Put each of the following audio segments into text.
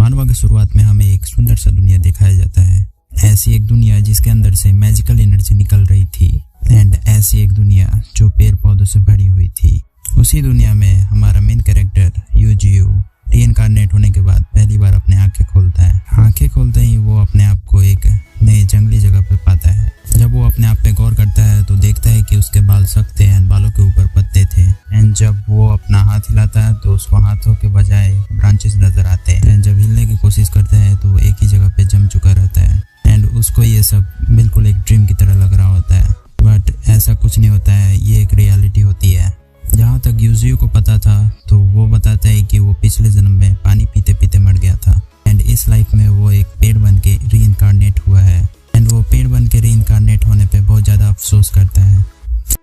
मानवा की शुरुआत में हमें एक सुंदर सा दुनिया दिखाया जाता है। ऐसी एक दुनिया जिसके अंदर से मैजिकल एनर्जी निकल रही थी एंड ऐसी एक दुनिया जो पेड़ पौधों से भरी हुई थी। उसी दुनिया में हमारा मेन कैरेक्टर यूजियो रीइंकार्नेट होने के बाद पहली बार अपने आंखें खोलता है। आंखें खोलते ही वो अपने आप को एक नई जंगली जगह पर पाता है। जब वो अपने आप पे गौर करता है तो देखता है कि उसके बाल सख्त थे एंड बालों के ऊपर पत्ते थे एंड जब वो अपना हाथ हिलाता है तो उसको हाथों के बजाय ब्रांचेस नजर आते हैं एंड जब हिलने की कोशिश करता है तो वो एक ही जगह पे जम चुका रहता है एंड उसको ये सब बिल्कुल एक ड्रीम की तरह लग रहा होता है। बट ऐसा कुछ नहीं होता है, ये एक रियलिटी होती है। जहाँ तक यूजियो को पता था तो वो बताता है कि वो पिछले जन्म में पानी पीते पीते मर गया था एंड इस लाइफ में वो एक पेड़ बन के रीइंकार्नेट हुआ है एंड वो पेड़ बन के रीइंकार्नेट होने पे बहुत ज़्यादा अफसोस करता है।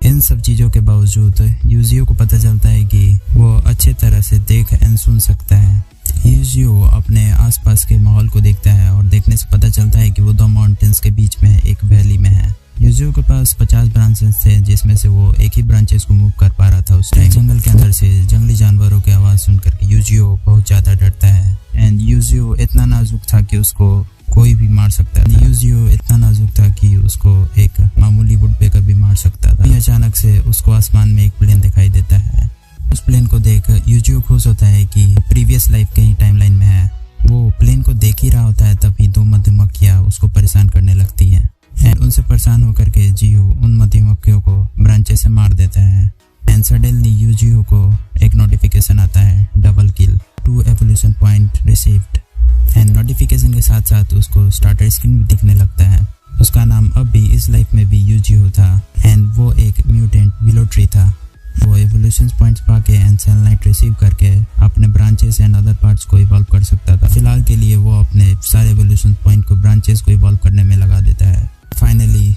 इन सब चीज़ों के बावजूद यूजियो को पता चलता है कि वो अच्छे तरह से देख एंड सुन सकता है। यूजियो अपने आसपास के माहौल को देखता है और देखने से पता चलता है कि वो दो माउंटेन्स के बीच में एक वैली में है। यूजियो के पास 50 ब्रांचेस थे जिसमें से वो एक ही ब्रांचेस को मूव कर पा रहा था। उस टाइम जंगल के अंदर से जंगली जानवरों की आवाज़ सुनकर यूजियो बहुत ज़्यादा डरता है एंड यूजियो इतना नाजुक था कि उसको कोई भी मार सकता था। यूजियो इतना नाजुक था कि उसको एक मामूली वुडपेकर भी मार सकता था। अचानक से उसको आसमान में एक प्लेन दिखाई देता है। उस प्लेन को देख यूजियो खुश होता है कि प्रीवियस लाइफ के ही टाइमलाइन में है। वो प्लेन को देख ही रहा होता है तभी दो मधुमक्खियाँ उसको परेशान करने लगती हैं एंड उनसे परेशान होकर के जियो उन मधुमक्खियों को ब्रांचेस से मार देता है एंड सडनली यूजियो को एक नोटिफिकेशन आता है, double kill, 2 evolution point received and notification के साथ साथ उसको स्टार्टर स्क्रीन भी दिखने लगता है। उसका नाम अब भी इस लाइफ में भी यूजियो था एंड वो एक म्यूटेंट विलोट्री था। वो evolution points Pakke and sunlight receive करके अपने ब्रांचेस एंड अदर पार्ट्स को इवॉल्व कर सकता था। फिलहाल के लिए वो अपने सारे एवोल्यूशन पॉइंट को ब्रांचेस को इवॉल्व करने में लगा देता है। फाइनली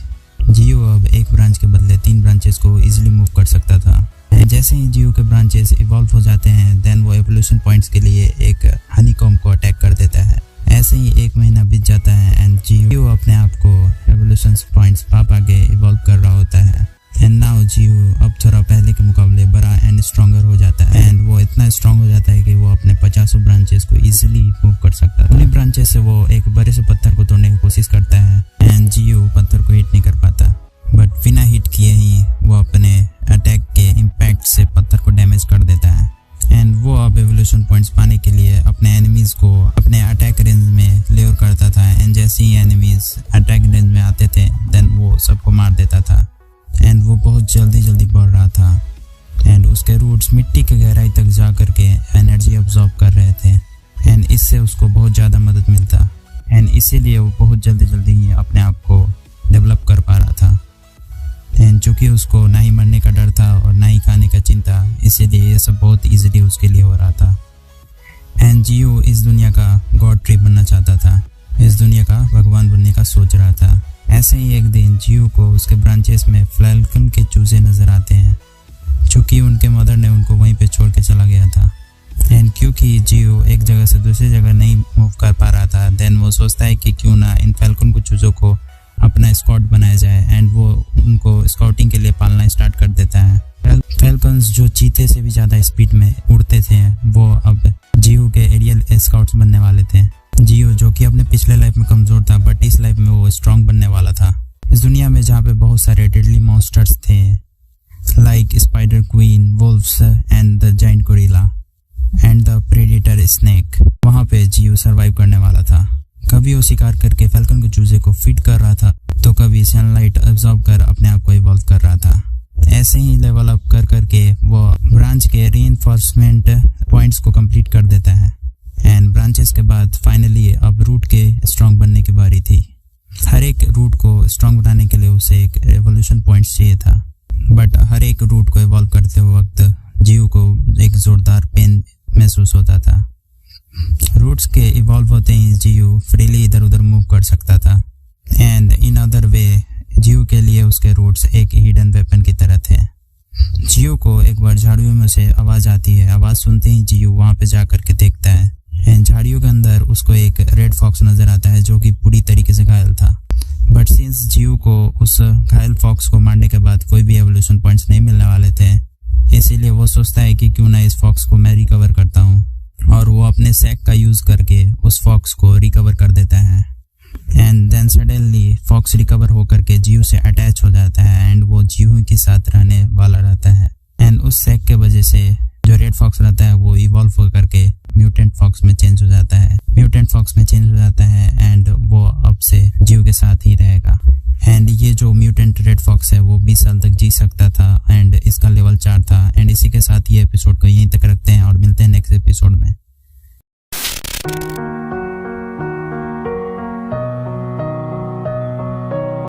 जियो अब एक ब्रांच के बदले 3 ब्रांचेस को इजीली मूव कर सकता था एंड जैसे ही जियो के ब्रांचेस इवॉल्व हो जाते हैं देन वो एवोल्यूशन पॉइंट्स के लिए एक हनीकॉम्ब को अटैक कर देता है। ऐसे ही 1 महीना बीत जाता है एंड जियो अपने आप को एवोल्यूशन पॉइंट्स पाके इवॉल्व कर रहा होता है एंड नाउ जियो अब थोड़ा पहले के मुकाबले बड़ा एंड स्ट्रॉन्गर हो जाता है एंड वो इतना स्ट्रॉन्ग हो जाता है कि वो अपने 50 ब्रांचेस को इजीली मूव कर सकता है। उन्हीं ब्रांचेस से वो एक बड़े से पत्थर को तोड़ने की कोशिश करता है एंड जियो पत्थर को हिट नहीं कर पाता बट बिना हिट किए ही वो अपने अटैक के इम्पैक्ट से पत्थर को डैमेज कर देता है एंड वो अब एवोल्यूशन पॉइंट्स पाने के लिए अपने एनिमीज को अपने अटैक रेंज में लेयर करता था एंड जैसे ही एनिमीज अटैक रेंज में आते थे देन वो सबको मार देता था एंड वो बहुत जल्दी बढ़ रहा था एंड उसके रूट्स मिट्टी के गहराई तक जा करके एनर्जी अब्जॉर्ब कर रहे थे एंड इससे उसको बहुत ज़्यादा मदद मिलता एंड इसीलिए वो बहुत जल्दी ही अपने आप को डेवलप कर पा रहा था एंड चूँकि उसको ना ही मरने का डर था और ना ही खाने का चिंता, इसीलिए ये सब बहुत ईजिली उसके लिए हो रहा था एंड जियो इस दुनिया का गॉड ट्री बनना चाहता था, इस दुनिया का भगवान बनने का सोच रहा था। ऐसे ही एक दिन जियो को उसके ब्रांचेस में फैल्कन के चूजे नजर आते हैं चूँकि उनके मदर ने उनको वहीं पे छोड़ के चला गया था एंड क्योंकि जियो एक जगह से दूसरी जगह नहीं मूव कर पा रहा था देन वो सोचता है कि क्यों ना इन फैल्कन को चूजों को अपना स्कॉट बनाया जाए एंड वो उनको स्काउटिंग के लिए पालना स्टार्ट कर देता है। फैल्कन्स जो चीते से भी ज़्यादा स्पीड में उड़ते थे वो अब जियो के एरियल स्काउट्स बनने वाले थे। जियो जो कि अपने पिछले लाइफ में कमज़ोर था बट इस लाइफ में वो स्ट्रॉन्ग बनने वाला था। इस दुनिया में जहाँ पे बहुत सारे डेडली मॉन्स्टर्स थे like spider queen, Wolves and the giant gorilla and the predator snake, वहाँ पे जियो सर्वाइव करने वाला था। कभी वो शिकार करके फैल्कन के चूजे को फीड कर रहा था तो कभी सनलाइट अब्जॉर्ब कर अपने आप को इवॉल्व कर रहा था। ऐसे ही लेवल अप कर करके वो ब्रांच के रीइंफोर्समेंट पॉइंट्स को कंप्लीट कर देता है एंड ब्रांचेस के बाद फाइनली अब रूट के स्ट्रॉन्ग बनने की बारी थी। हर एक रूट को स्ट्रॉन्ग बनाने के लिए उसे एक एवोल्यूशन पॉइंट्स चाहिए था बट हर एक रूट को इवॉल्व करते वक्त जियो को एक जोरदार पेन महसूस होता था। रूट्स के इवॉल्व होते ही जियो फ्रीली इधर उधर मूव कर सकता था एंड इन अदर वे जियो के लिए उसके रूट्स एक हिडन वेपन की तरह थे। जियो को एक बार झाड़ियों में से आवाज़ आती है। आवाज़ सुनते ही जियो वहाँ पे जा करके देखता है एंड झाड़ियों के अंदर उसको एक रेड फॉक्स नजर आता है जो कि पूरी तरीके से घायल था बट सिंस जियो को उस घायल फॉक्स को मारने के बाद कोई भी एवोल्यूशन पॉइंट्स नहीं मिलने वाले थे इसीलिए वो सोचता है कि क्यों ना इस फॉक्स को मैं रिकवर करता हूँ। और वो अपने सैक का यूज करके उस फॉक्स को रिकवर कर देता है। And then suddenly fox recover होकर के जीव से अटैच हो जाता है एंड वो जीव के साथ रहने वाला रहता है। एंड उस सैक के वजह से जो रेड फॉक्स रहता है वो इवॉल्व होकर के म्यूटेंट फॉक्स में चेंज हो जाता है। एंड वो अब से जीव के साथ ही रहेगा। एंड ये जो म्यूटेंट रेड फॉक्स है वो 20 साल तक जी सकता था एंड इसका लेवल 4 था। एंड इसी के साथ ये एपिसोड को यहीं तक रखते